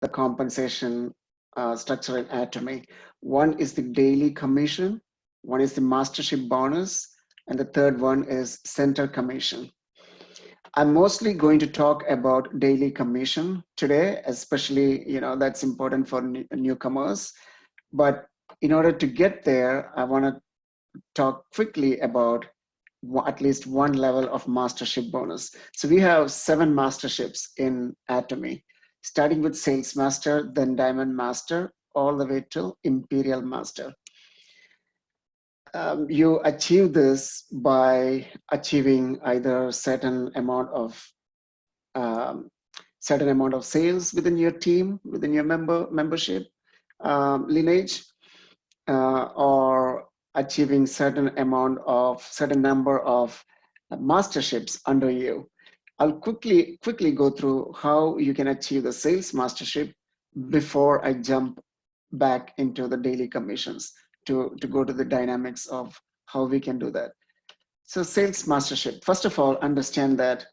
the compensation structure in Atomy. One is the daily commission, one is the mastership bonus, and the third one is center commission. I'm mostly going to talk about daily commission today, especially, that's important for newcomers. But in order to get there, I want to talk quickly about at least one level of mastership bonus. So we have 7 masterships in Atomy, starting with sales master, then diamond master, all the way till imperial master. You achieve this by achieving either certain amount of sales within your team, within your membership lineage, or achieving certain number of masterships under you. I'll quickly go through how you can achieve the sales mastership before I jump back into the daily commissions to go to the dynamics of how we can do that. So sales mastership, first of all, understand that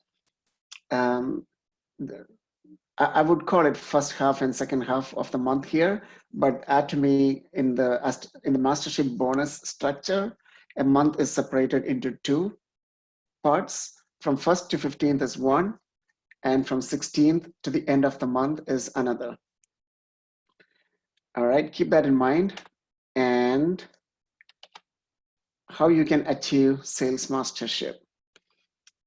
I would call it first half and second half of the month here, but Atomy in the mastership bonus structure, a month is separated into 2 parts. From 1st to 15th is one, and from 16th to the end of the month is another. All right, keep that in mind. And how you can achieve sales mastership.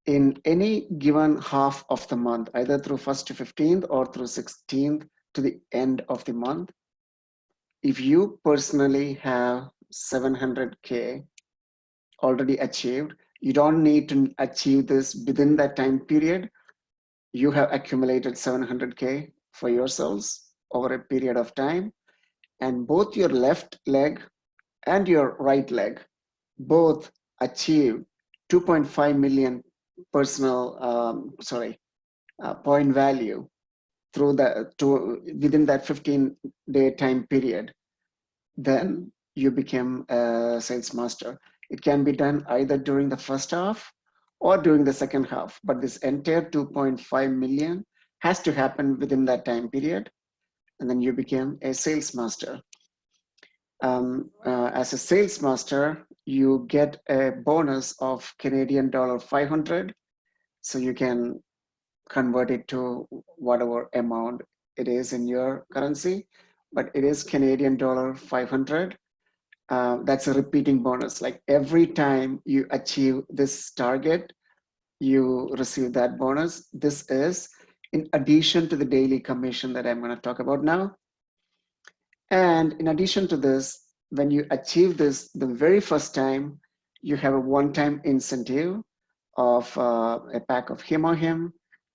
In any given half of the month, either through 1st to 15th or through 16th to the end of the month, if you personally have 700K already achieved, you don't need to achieve this within that time period. You have accumulated 700K for yourselves over a period of time, and both your left leg and your right leg both achieve 2.5 million personal point value within that 15-day time period, then you become a sales master. It can be done either during the first half or during the second half, but this entire 2.5 million has to happen within that time period, and then you become a sales master. As a sales master, you get a bonus of Canadian dollar 500. So you can convert it to whatever amount it is in your currency, but it is Canadian dollar 500. That's a repeating bonus. Like every time you achieve this target, you receive that bonus. This is in addition to the daily commission that I'm going to talk about now. And in addition to this, when you achieve this the very first time, you have a one-time incentive of a pack of him or him,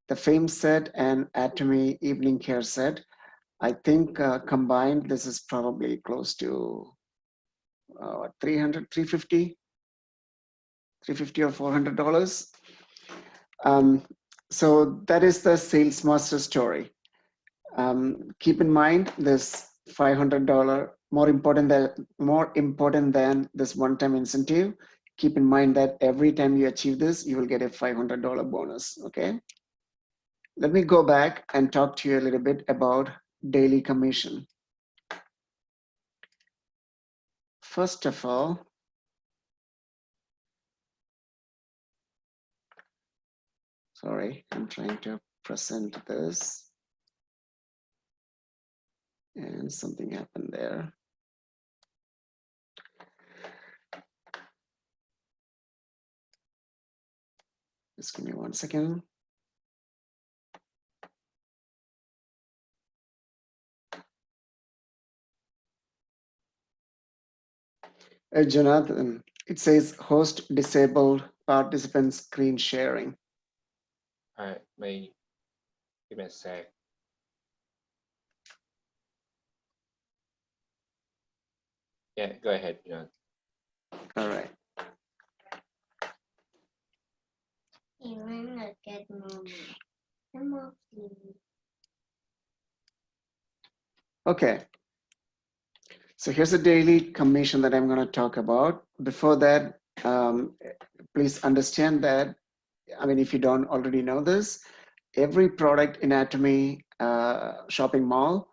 the Fame set, and Atomy Evening Care set. I think combined, this is probably close to 300, 350 or $400. So that is the sales master story. Keep in mind this $500, more important than this one-time incentive. Keep in mind that every time you achieve this, you will get a $500 bonus, okay? Let me go back and talk to you a little bit about daily commission. First of all, sorry, I'm trying to present this and something happened there. Just give me 1 second. Jonathan, it says host disabled participant screen sharing. All right, give me a sec. Yeah, go ahead, Vinod. All right. Okay. So here's a daily commission that I'm going to talk about. Before that, please understand that, I mean, if you don't already know this, every product in Atomy shopping mall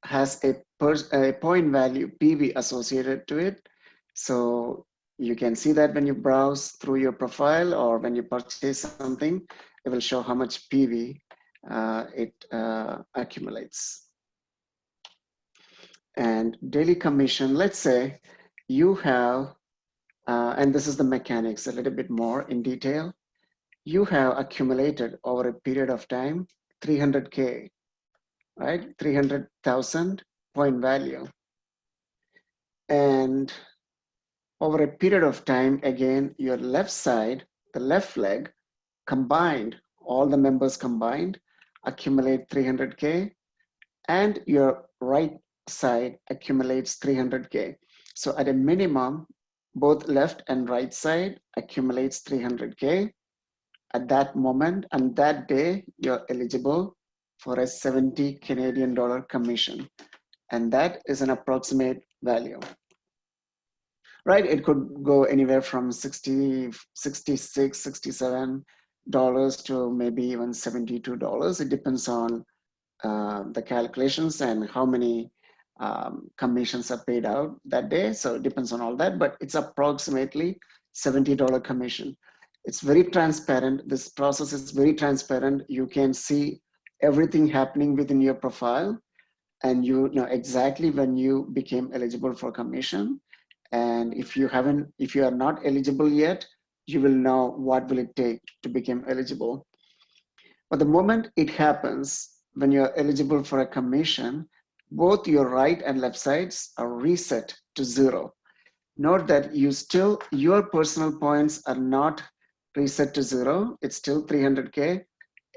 has a point value PV associated to it. So you can see that when you browse through your profile or when you purchase something, it will show how much PV it accumulates. And daily commission, let's say you have, and this is the mechanics a little bit more in detail, you have accumulated over a period of time 300K, right? 300,000 point value. And over a period of time, again, your left side, the left leg combined, all the members combined accumulate 300K, and your right side accumulates 300K. So at a minimum, both left and right side accumulates 300K. At that moment and that day, you're eligible for a 70 Canadian dollar commission. And that is an approximate value, right? It could go anywhere from 60, 66, $67 to maybe even $72. It depends on the calculations and how many commissions are paid out that day. So it depends on all that, but it's approximately $70 commission. It's very transparent. This process is very transparent. You can see everything happening within your profile, and you know exactly when you became eligible for commission. And if you are not eligible yet, you will know what will it take to become eligible. But the moment it happens, when you're eligible for a commission, both your right and left sides are reset to 0. Note that your personal points are not reset to 0. It's still 300K.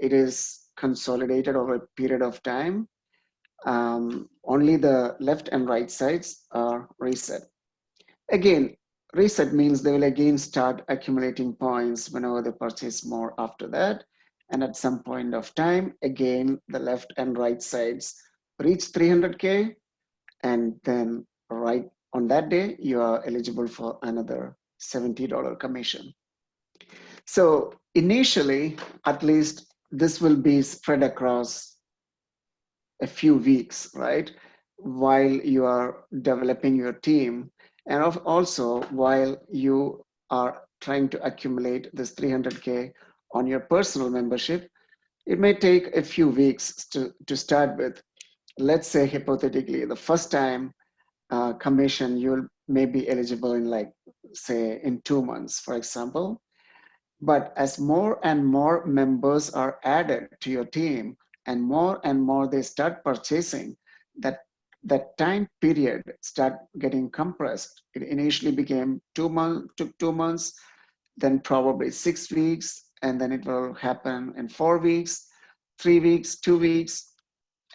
It is consolidated over a period of time. Only the left and right sides are reset. Again, reset means they will again start accumulating points whenever they purchase more after that. And at some point of time, again, the left and right sides reach 300K, and then right on that day, you are eligible for another $70 commission. So initially, at least this will be spread across a few weeks, right? While you are developing your team, and also while you are trying to accumulate this 300K on your personal membership, it may take a few weeks to start with. Let's say hypothetically, the first time commission, you'll may be eligible in like, say in 2 months, for example. But as more and more members are added to your team and more they start purchasing, that time period start getting compressed. It initially became 2 months, took 2 months, then probably 6 weeks, and then it will happen in 4 weeks, 3 weeks, 2 weeks,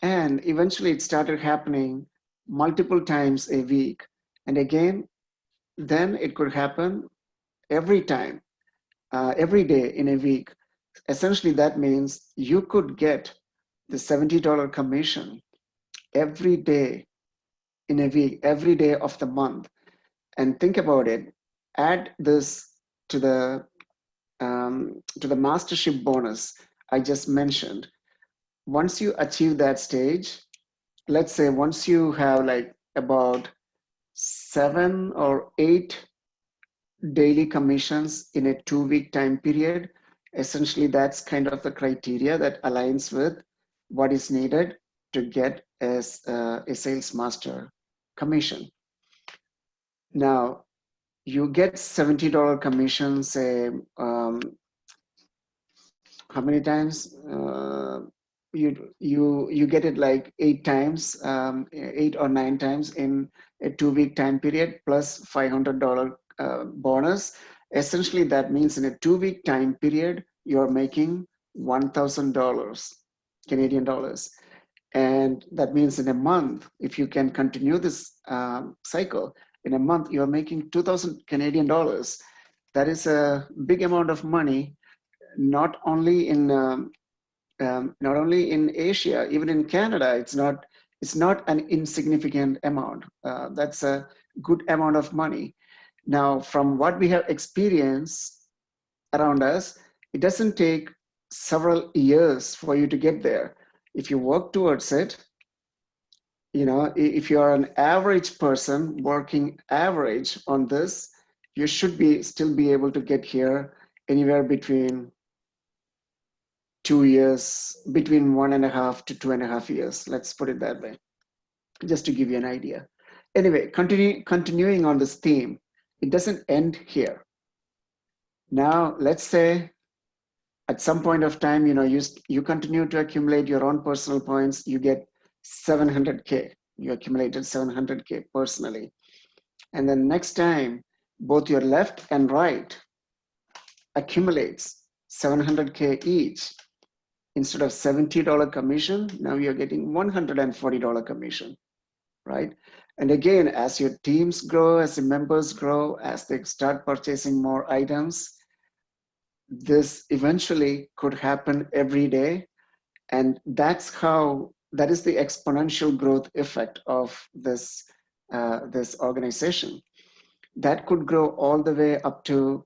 and eventually it started happening multiple times a week. And again, then it could happen every time, every day in a week. Essentially, that means you could get the $70 commission every day in a week, every day of the month. And think about it, add this to the mastership bonus I just mentioned. Once you achieve that stage, let's say once you have like about 7 or 8 daily commissions in a 2-week time period, essentially that's kind of the criteria that aligns with what is needed to get as a sales master commission. Now, you get $70 commission, say, how many times? You get it like 8 times, 8 or 9 times in a 2-week time period plus $500 bonus. Essentially, that means in a 2-week time period, you're making $1,000 Canadian dollars. And that means in a month, if you can continue this cycle, in a month, you're making 2,000 Canadian dollars. That is a big amount of money, not only in Asia, even in Canada. It's not an insignificant amount. That's a good amount of money. Now, from what we have experienced around us, it doesn't take several years for you to get there. If you work towards it, if you are an average person working average on this, you should still be able to get here anywhere between 2 years, between 1.5 to 2.5 years. Let's put it that way, just to give you an idea. Anyway, continuing on this theme, it doesn't end here. Now, let's say at some point of time, you continue to accumulate your own personal points, you get 700K. You accumulated 700K personally. And then next time, both your left and right accumulates 700K each. Instead of $70 commission, now you're getting $140 commission, right? And again, as your teams grow, as the members grow, as they start purchasing more items, this eventually could happen every day. And that is the exponential growth effect of this organization. That could grow all the way up to,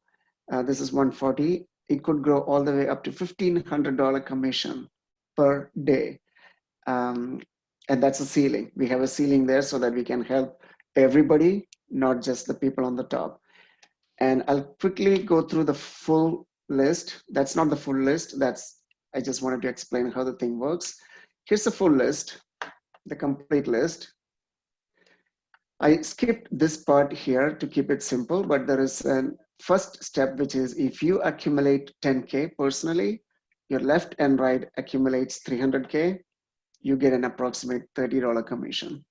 this is 140, it could grow all the way up to $1,500 commission per day. And that's a ceiling. We have a ceiling there so that we can help everybody, not just the people on the top. And I'll quickly go through the full list. That's not the full list. I just wanted to explain how the thing works. Here's the full list, the complete list. I skipped this part here to keep it simple, but there is a first step, which is if you accumulate 10K personally, your left and right accumulates 300K, you get an approximate $30 commission.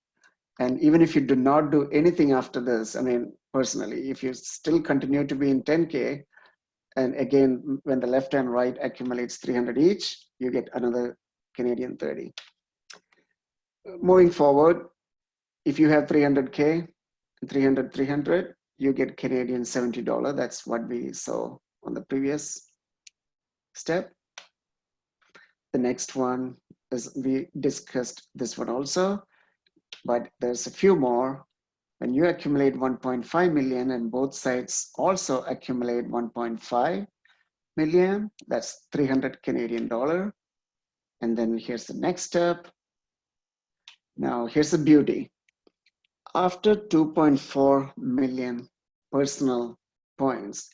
And even if you do not do anything after this, I mean, personally, if you still continue to be in 10K, and again, when the left and right accumulates 300 each, you get another Canadian 30. Moving forward, if you have 300K, 300, you get Canadian $70. That's what we saw on the previous step. The next one is, we discussed this one also, but there's a few more. When you accumulate 1.5 million and both sides also accumulate 1.5 million, that's 300 Canadian dollar. And then here's the next step. Now here's the beauty. After 2.4 million personal points,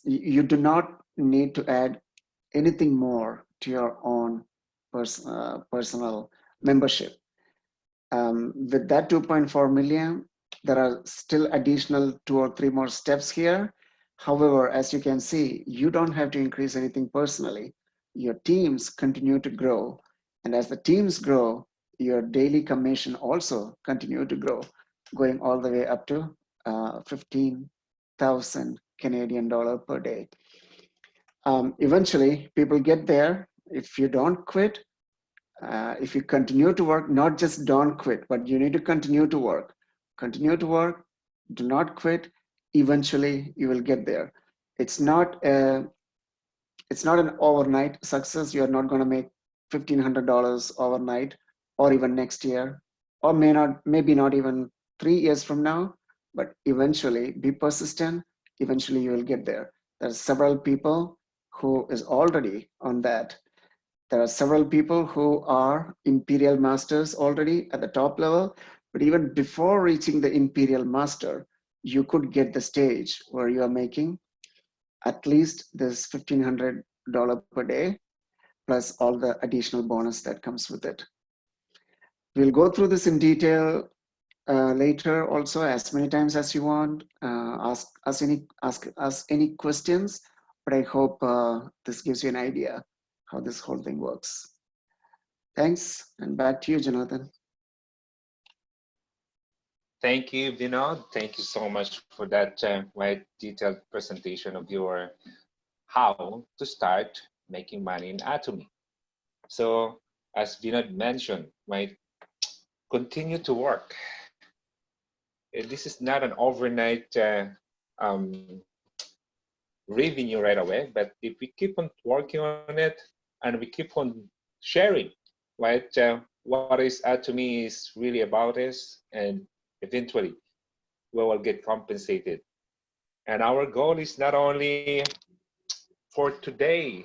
you do not need to add anything more to your own personal membership. With that 2.4 million, there are still additional 2 or 3 more steps here. However, as you can see, you don't have to increase anything personally. Your teams continue to grow. And as the teams grow, your daily commission also continue to grow, going all the way up to 15,000 Canadian dollar per day. Eventually, people get there. If you don't quit, if you continue to work, not just don't quit, but you need to continue to work. Continue to work, do not quit. Eventually, you will get there. It's not an overnight success. You're not going to make $1,500 overnight, or even next year, or maybe not even 3 years from now, but eventually be persistent. Eventually, you will get there. There's several people who is already on that. There are several people who are Imperial Masters already at the top level, but even before reaching the Imperial Master, you could get the stage where you are making at least this $1,500 per day, plus all the additional bonus that comes with it. We'll go through this in detail later also, as many times as you want. Ask us any questions, but I hope this gives you an idea how this whole thing works. Thanks, and back to you, Jonathan. Thank you, Vinod. Thank you so much for that quite detailed presentation of your how to start making money in Atomy. So, as Vinod mentioned, right, continue to work. This is not an overnight revenue right away, but if we keep on working on it and we keep on sharing, right, what is Atomy is really about is, and eventually we will get compensated. And our goal is not only for today,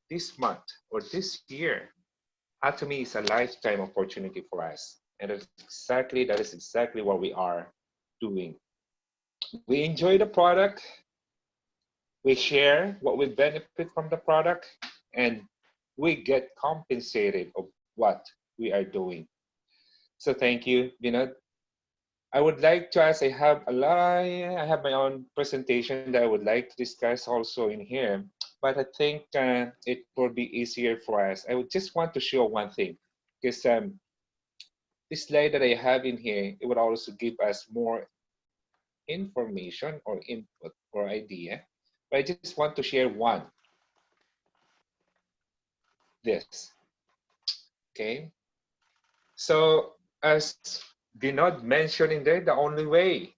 this month, or this year, Atomy is a lifetime opportunity for us. And that is exactly what we are doing. We enjoy the product, we share what we benefit from the product, and we get compensated of what we are doing. So thank you, Vinod. I would like to ask, I have my own presentation that I would like to discuss also in here, but I think it will be easier for us. I would just want to show one thing, because this slide that I have in here, it would also give us more information or input or idea. But I just want to share one, this, okay? So as Vinod mentioned in there, the only way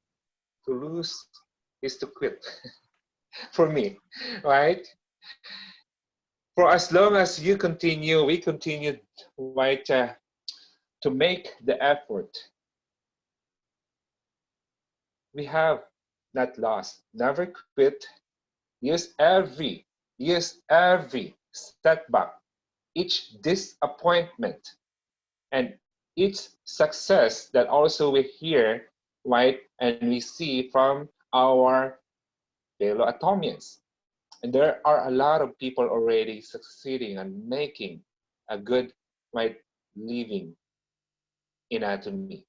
to lose is to quit for me, right? For as long as we continue, right, to make the effort, we have not lost, never quit, use every, use every setback, each disappointment, and each success that also we hear, right, and we see from our fellow Atomians. And there are a lot of people already succeeding and making a good, right, living in Atomy.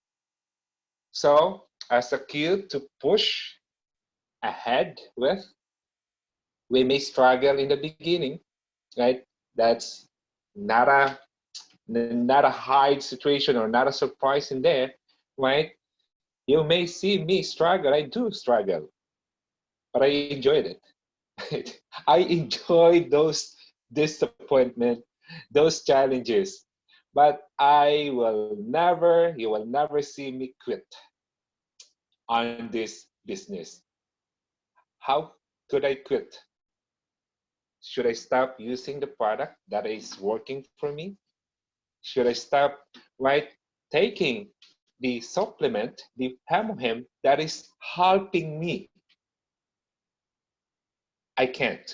So as a cue to push ahead with, we may struggle in the beginning, right? That's not a not a hide situation or not a surprise in there, right? You may see me struggle. I do struggle, but I enjoyed it. I enjoyed those disappointment, those challenges. But you will never see me quit on this business. How could I quit? Should I stop using the product that is working for me? Should I stop, right, taking the supplement, the Hemohem that is helping me? I can't.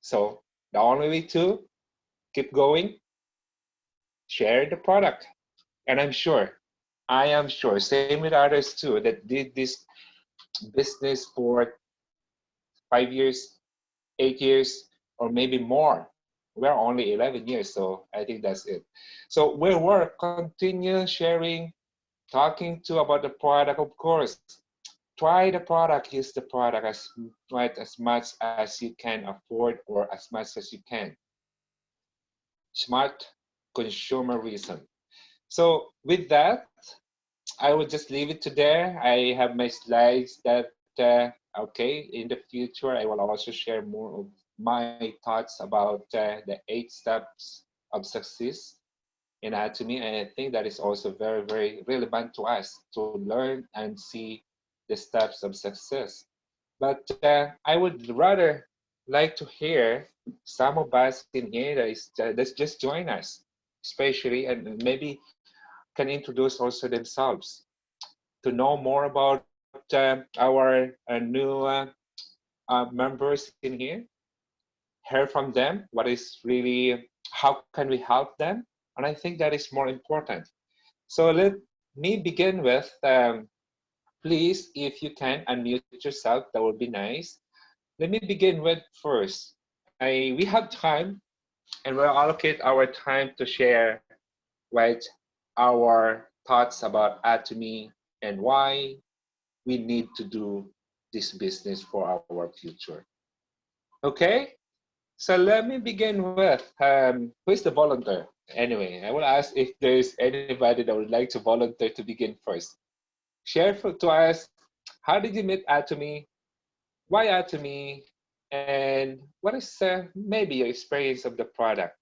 So the only way to keep going, share the product. And I am sure, same with others too, that did this business for 5 years, 8 years, or maybe more. We're only 11 years, so I think that's it. So we will continue sharing, talking to about the product, of course. Try the product, use the product as, right, as much as you can afford or as much as you can. Smart consumerism. So with that, I will just leave it to there. I have my slides that, okay, in the future, I will also share more of my thoughts about the 8 steps of success in Atomy. And I think that is also very, very relevant to us to learn and see the steps of success. But I would rather like to hear some of us in here that's just join us, especially, and maybe can introduce also themselves to know more about our new members in here, hear from them what is really, how can we help them? And I think that is more important. So let me begin with, please, if you can unmute yourself, that would be nice. Let me begin with first. We have time and we'll allocate our time to share, right, our thoughts about Atomy and why we need to do this business for our future. Okay, so let me begin with who is the volunteer? Anyway, I will ask if there is anybody that would like to volunteer to begin first. Share to us, how did you meet Atomy? Why Atomy? And what is maybe your experience of the product?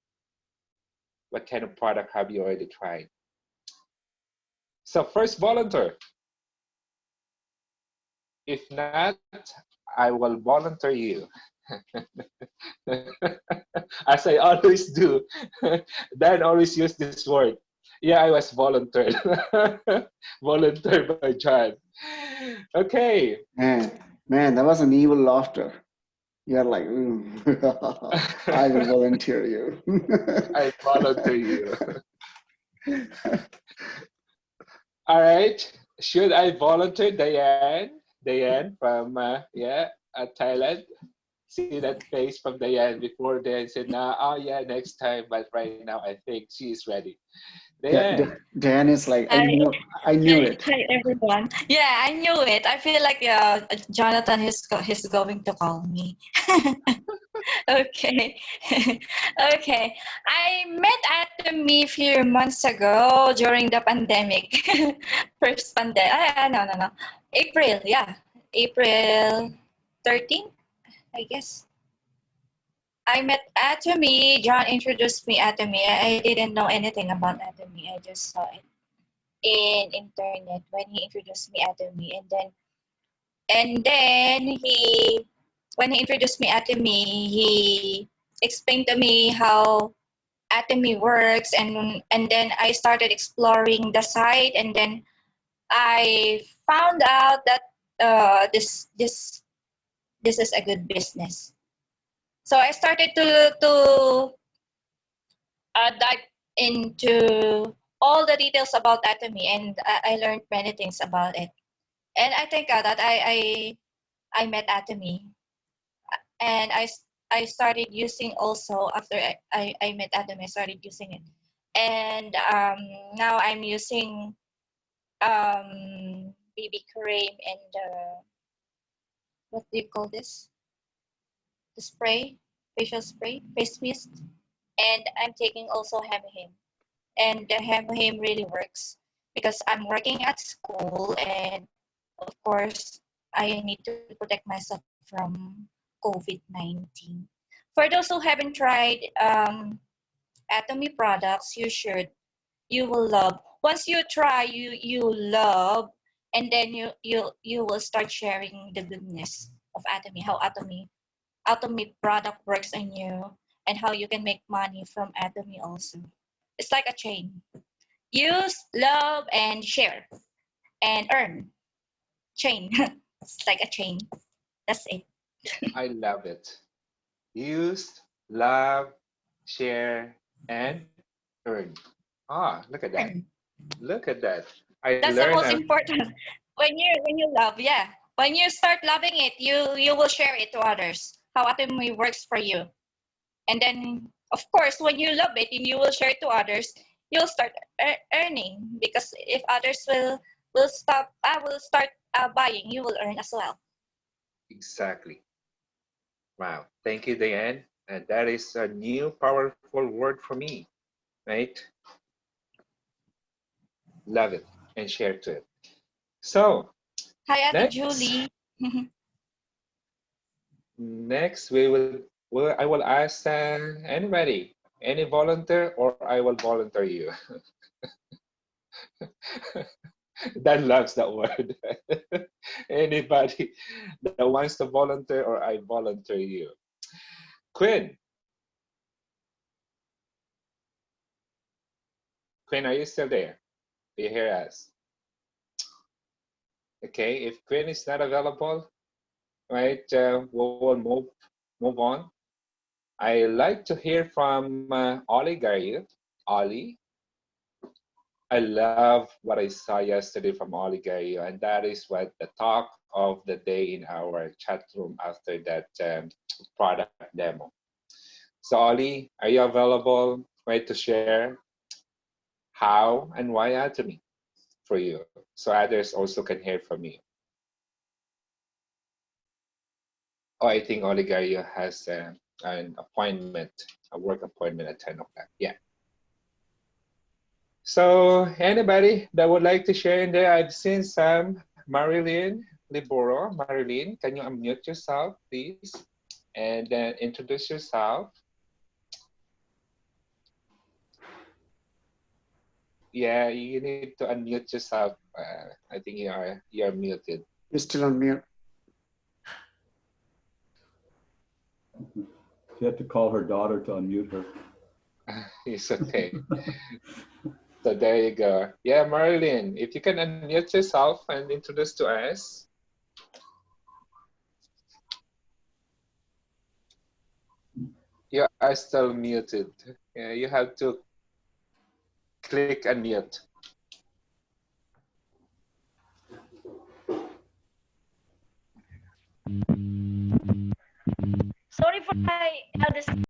What kind of product have you already tried? So first volunteer. If not, I will volunteer you. As I always do. Dan always use this word. Yeah, I was volunteered. Volunteered by John. Okay. Man, that was an evil laughter. You're like, I will volunteer you. I volunteer you. All right. Should I volunteer Diane? Diane from Thailand. See that face from Diane before Diane said, "Nah, oh yeah, next time." But right now, I think she is ready. Diane. Dan is like, Hi, I knew it. hi everyone. Yeah, I knew it. I feel like Jonathan he's going to call me. Okay. Okay. I met Atomy a few months ago during the pandemic. First pandemic. No. April, yeah. April 13th, I guess. I met Atomy. John introduced me Atomy. I didn't know anything about Atomy. I just saw it in internet when he introduced me Atomy, and then he when he introduced me Atomy, he explained to me how Atomy works, and then I started exploring the site, and then I found out that this is a good business. So I started to dive into all the details about Atomy, and I learned many things about it. And I thank God that I met Atomy, and I started using also after I met Atomy. I started using it, and now I'm using BB cream and what do you call this? The spray, facial spray, face mist, and I'm taking also Hemahim, and the Hemahim really works because I'm working at school, and of course I need to protect myself from COVID-19. For those who haven't tried Atomy products, you will love. Once you try, you love, and then you will start sharing the goodness of Atomy, how Atomy product works on you, and how you can make money from Atomy also. It's like a chain. Use, love, and share, and earn. Chain. It's like a chain. That's it. I love it. Use, love, share, and earn. Ah, look at that. Earn. Look at that. I That's the learned most important. When you love, yeah. When you start loving it, you will share it to others. How Atomy works for you. And then of course when you love it and you will share it to others, you'll start earning, because if others will start buying, you will earn as well. exactly. Wow. Thank you, Diane. And that is a new powerful word for me, right? Love it and share to it. So Hi, Ate next, Julie. next I will ask anybody, any volunteer, or I will volunteer you. Dan loves that word. Anybody that wants to volunteer, or I volunteer you. Quinn, Quinn, are you still there? Do you hear us? Okay, if Quinn is not available, right, we will move on. I like to hear from Ollie Gario. Ollie, I love what I saw yesterday from Ollie Gario, and that is what the talk of the day in our chat room after that product demo. So Ollie, are you available, right, to share how and why Atomy for you, so others also can hear from you? Oh, I think Ollie Gario has an appointment, a work appointment at 10 o'clock. Yeah. So anybody that would like to share in there? I've seen some. Marilyn Liboro. Marilyn, can you unmute yourself, please? And then introduce yourself. Yeah, you need to unmute yourself. I think you're muted. You're still on mute. She had to call her daughter to unmute her. It's okay. So there you go. Yeah, Marilyn, if you can unmute yourself and introduce to us. You are still muted. Yeah, you have to click unmute. Sorry for my eldest